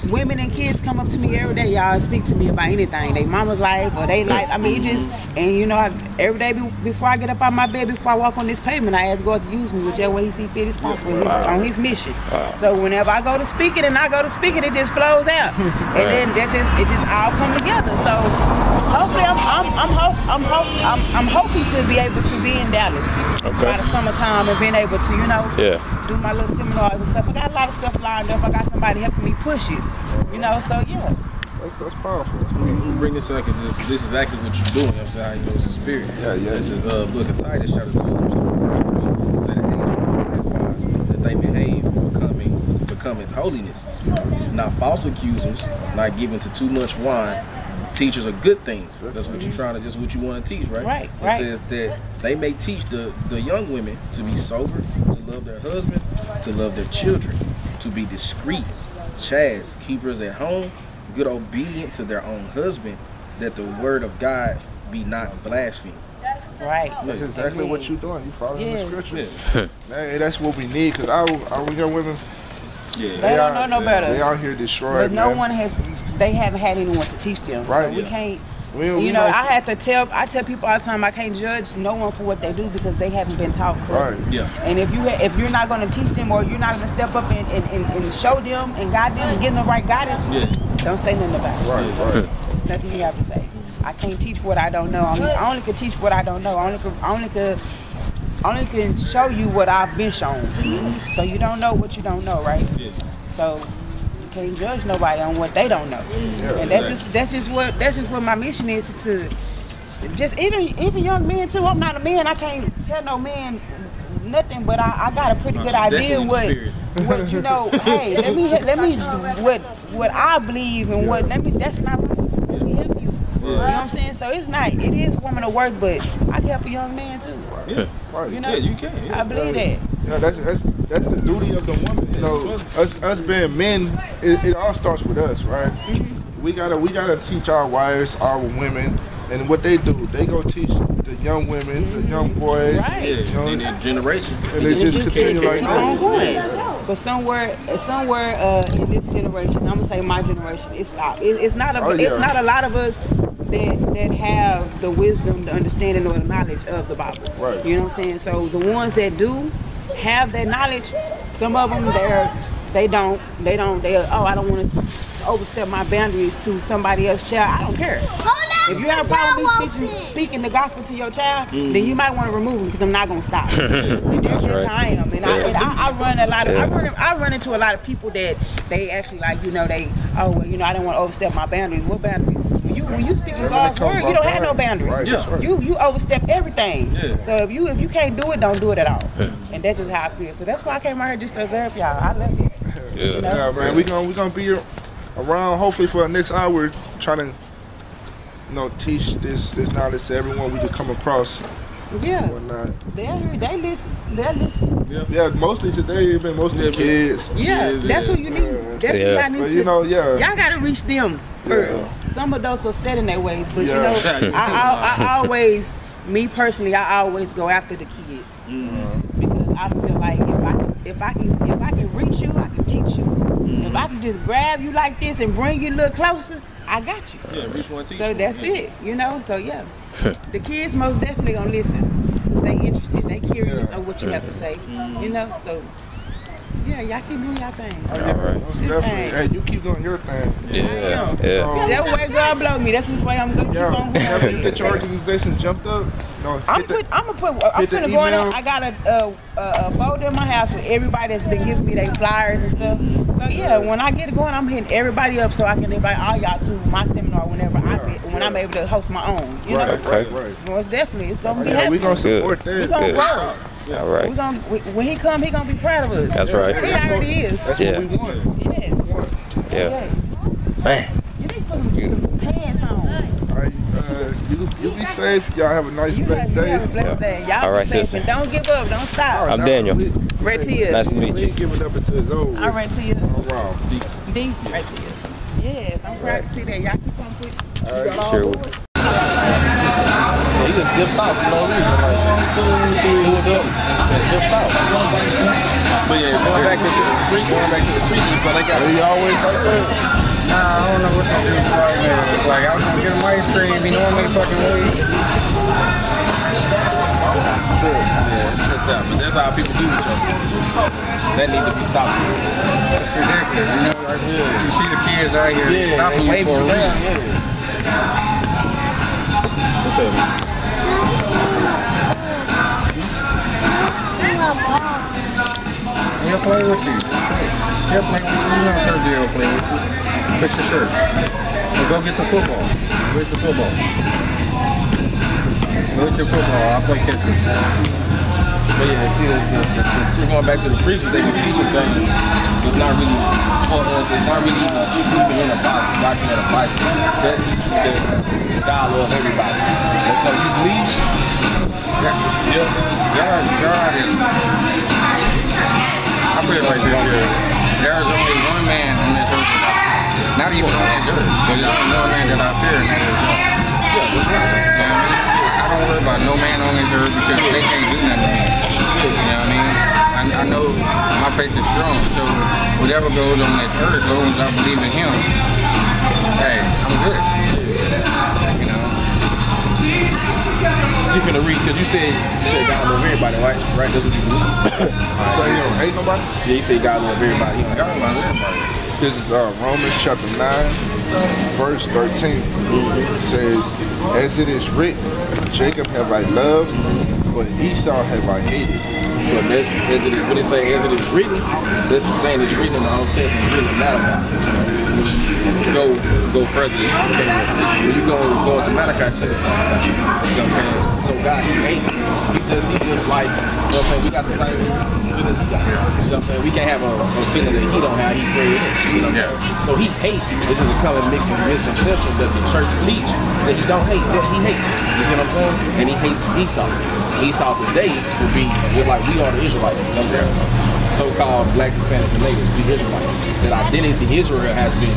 women and kids come up to me every day, y'all, speak to me about anything, they mama's life or they life. I mean, and you know, every day before I get up out my bed, before I walk on this pavement, I ask God to use me whichever way He sees fit as possible on His mission. So whenever I go to speak it, it just flows out, and then it just all come together. So hopefully, I'm hoping to be able to be in Dallas by the summertime and being able to, you know, do my little seminars and stuff. I got a lot of stuff lined up. I got somebody helping me push it, you know. So yeah. That's powerful. You bring this up, because this is exactly what you're doing. I'm saying, how you know it's a spirit. This is book of Titus chapter 2. Say that they behave, becoming holiness, not false accusers, not given to too much wine, teachers of good things. That's what you're trying to, just what you want to teach, right? Right. It says that they may teach the young women to be sober, to love their husbands, to love their children, to be discreet, chaste, keepers at home, good obedient to their own husband, that the word of God be not blasphemed. Right. That's exactly what you're doing. You following the scriptures. Hey, that's what we need, because our young women, they don't know no better. They out here destroyed. But no one has. They haven't had anyone to teach them. Right. So we can't. You know, I tell people all the time, I can't judge no one for what they do because they haven't been taught correctly. Right. Yeah. And if you're not going to teach them, or you're not going to step up and show them and guide them and give them the right guidance, don't say nothing about it. Right. There's nothing you have to say. I can't teach what I don't know. I only can teach what I don't know. I only can show you what I've been shown. So you don't know what you don't know, right? Yeah. So you can't judge nobody on what they don't know. And that's just what my mission is, to just even young men too. I'm not a man. I can't tell no man nothing, but I got a pretty good idea what you know. Hey, let me what I believe and that's not. Let me help you. You know what I'm saying? So it is woman of work, but I can help a young man too. Yeah. Right. You know, you can. I believe that. Yeah, that's the duty of the woman. You know, us being men, it all starts with us, right? We gotta teach our wives, our women, and what they do, they go teach the young women, the young boys, right? You know, in their generation, and they just continue like that. But somewhere in this generation, I'm gonna say my generation, it stopped. It's not a lot of us that have the wisdom, the understanding, or the knowledge of the Bible. Right. You know what I'm saying? So the ones that do have that knowledge, some of them they don't. I don't want to overstep my boundaries to somebody else's child. I don't care. If you have a problem with me speaking the gospel to your child, then you might want to remove them, because I'm not gonna stop. That's right. I am, and I run a lot of. I run into a lot of people that they actually like. You know, I don't want to overstep my boundaries. What boundaries? When you speak in God's word, you don't have no boundaries. Right, right. You overstep everything. Yeah. So if you can't do it, don't do it at all. And that's just how I feel. So that's why I came out here just to observe y'all. I love it. Yeah, man. We gonna be around hopefully for the next hour, trying to teach this knowledge to everyone we can come across. Yeah. Whatnot. They listen. Yeah, mostly today it's been mostly kids. Yeah, that's who you need. That's who I need but, to. Y'all gotta reach them first. Some adults are set in their ways, but I always me personally, I always go after the kids because I feel like if I can reach you, I can teach you. If I can just grab you like this and bring you a little closer, I got you. Yeah, reach one, teach So one. that's it, you know. So yeah, the kids most definitely gonna listen because they interested, they curious of what you have to say, you know. So yeah, y'all keep doing y'all thing. All right. Definitely. Hey, you keep doing your thing. Yeah. That way God blow me. That's which way I'm gonna keep on After going. you get your organization jumped up, no, I'm finna go in there. I got a folder in my house with everybody that's been giving me their flyers and stuff. So yeah, when I get it going, I'm hitting everybody up so I can invite all y'all to my seminar whenever when I'm able to host my own. You know? Right. Most definitely, it's gonna be Yeah, happening. we gonna support that. We gonna grow. All right. When he come, he gonna be proud of us. That's right. He already is. That's what we want. Yeah. Man. You need to put some pants on. All right, you be safe. Y'all have a nice, blessed day. Have a blessed day. Y'all All right, be safe sister. and don't give up. Don't stop. I'm Daniel. Red Tia. Nice to meet We you. ain't giving up until it's over. I'm Red Tia. Oh, wow. D. Red Tia. Yes, I'm proud to see that. Y'all keep on pushing. Sure will. He just dipped out for no reason. Like 2, 3 was up and dipped out. But yeah, going back to the preachers, but they got you always like that. Nah, I don't know what to do right now. Like, I was gonna get him ice cream, he normally fucking wait. Yeah, tripped out. But that's how people do each other. That needs to be stopped. That's ridiculous, you know? Like, you see the kids out here stopping waving you for a around. reason. Yeah. What's up? He'll play with you. He'll play with you. You know Sergio will play with you. Fix your shirt. So go get the football. Where's the football? Go get your football. I'll play catcher. But yeah, see, we're going back to the preachers. They be teaching things. It's not really for us. It's not really even in the Bible. Doctrine of the Bible. That's the God loves everybody. And so you believe. God is. I put it like this here. There is only one man on this earth that not even on this earth, but there's only one man that I fear, and that is God. Yeah, that's right. You know what I mean? I don't worry about no man on this earth because they can't do nothing to me. You know what I mean? I know my faith is strong, so whatever goes on this earth, as long as I believe in Him, hey, I'm good. You know? You finna read, because you said God love everybody, right? Right, that's what you believe. So you don't hate nobody? Yeah, you say God love everybody. You God loves everybody. This is Romans chapter 9, verse 13. It says, as it is written, Jacob have I loved, but Esau have I hated. So that's, as it is, when it say as it is written, that's the same as written in the Old Testament, written in Malachi. Go further. When you go into Malachi, you know what I'm saying? So God, He hates. He just like, you know what I'm saying? We got the same feelings He got. You know what I'm saying? We can't have a feeling that He don't have. He created us. You know what I'm saying? So He hates. It's just a common misconception that the church teach that He don't hate. That He hates. You see what I'm saying? And He hates Esau. Esau today would be just like we are the Israelites. You know what I'm saying? So-called blacks, Hispanics, and natives, we Israelites. That identity Israel has been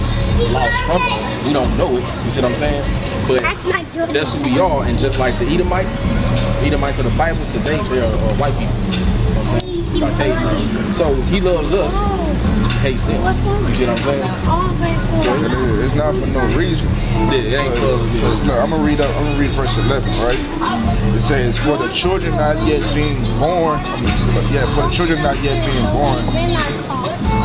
lost from us. We don't know it. You see what I'm saying? But that's who we are. And just like the Edomites of the Bible today, they are white people. You know what I'm saying? Caucasian. So He loves us. He hates them. You see what I'm saying? So it's not for no reason. Yeah, it ain't for. Look, I'm gonna read verse 11, right? It says, for the children not yet being born, for the children not yet being born,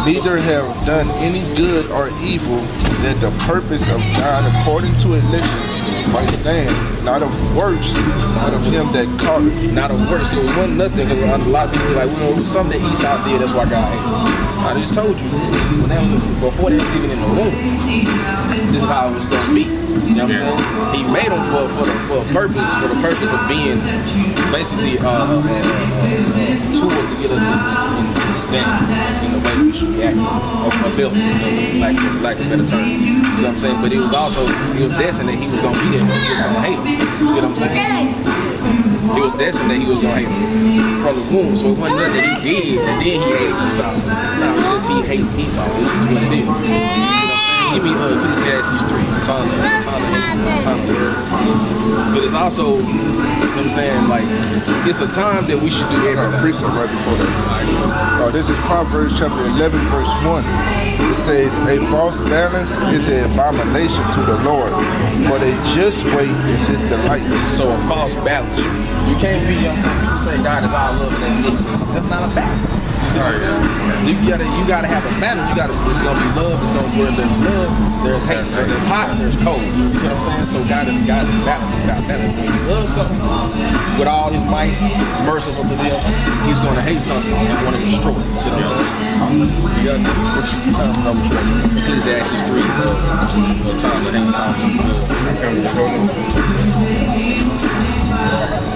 neither have done any good or evil, that the purpose of God according to election might stand, not of works, but of Him that called it. Not of works. So it wasn't nothing, because a lot of people be like, well, something that Esau did, that's why God hated him. I just told you, before they was even in the womb, this is how it was going to be. You know what I'm saying? He made them for the purpose of being basically a tool to get us in standing in the way we should be acting, or built, like a better term. You know what I'm saying? But it was destined that he was going to be there, but he was going to hate him. You see what I'm saying? It was destined that he was going to hate him from the womb. So it wasn't nothing that he did, and then he hated Esau. No, it's just he hates Esau. This is what it is. You see what I'm saying? Give me Ecclesiastes 3. Time to word. But it's also, you know what I'm saying, like, it's a time that we should do everything. Precept right before that. This is Proverbs chapter 11, verse 1. It says, a false balance is an abomination to the Lord, but a just weight is his delight. So a false balance. You can't be, you know what I'm saying, people say God is all love and that's it. That's not a balance. You gotta have a balance. You gotta, it's gonna be love, it's gonna, where there's love, there's hate, where there's hot, there's cold. You see what I'm saying? So God is balance. He's got balance. When you love something with all his might, merciful to them, he's gonna hate something and want to destroy it. You see what I'm saying? Ecclesiastes 3, time.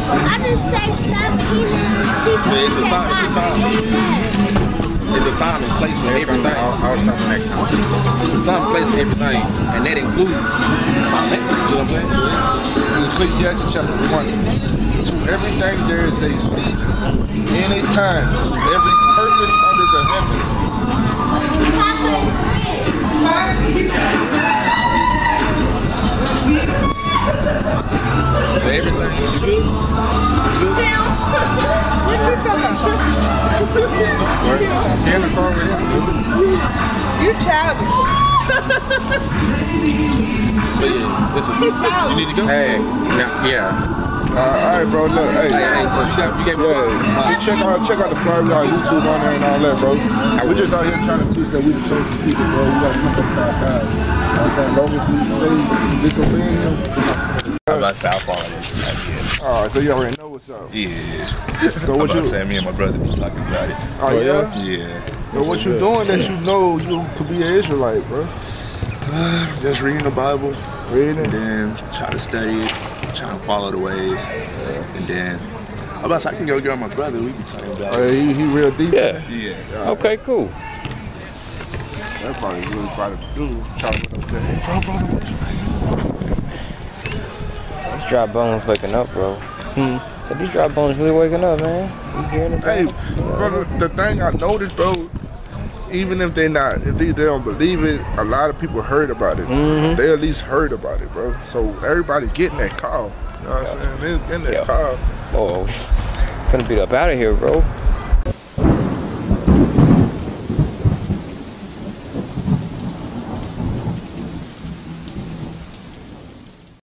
I just say stop killing. It's a time and place for everything. There's a time and place for everything, and that includes time. You know what I'm saying? In Ecclesiastes chapter 1, to everything there is a season, and a time, to every purpose under the heavens. To everything. You good? You childish. But yeah, listen, you need to go? Hey, yeah. All right, bro. Look, hey, check out the flyer. We got YouTube on there and all that, bro. We just out here trying to teach that we the chosen people, bro. We gotta come up to our God. As long as we stay disobeying him. I'm about South Falling. All right, so you already know what's up. Yeah. So what you saying? Me and my brother be talking about it. Oh yeah. Yeah. So what you doing that you know you to be an Israelite, bro? Just reading the Bible. Reading it. And then try to study it. Trying to follow the ways. And then I can go get my brother. We be talking about it. He real deep. Yeah. Yeah. Okay, cool. That's probably really probably do. Try to put up there. These dry bones waking up, bro. So these dry bones really waking up, man. You hearing it? Hey, brother, the thing I noticed, bro, even if they don't believe it, a lot of people heard about it. They at least heard about it, bro. So everybody getting that call. You know what I'm saying? They're getting that call. Oh, finna beat up out of here, bro.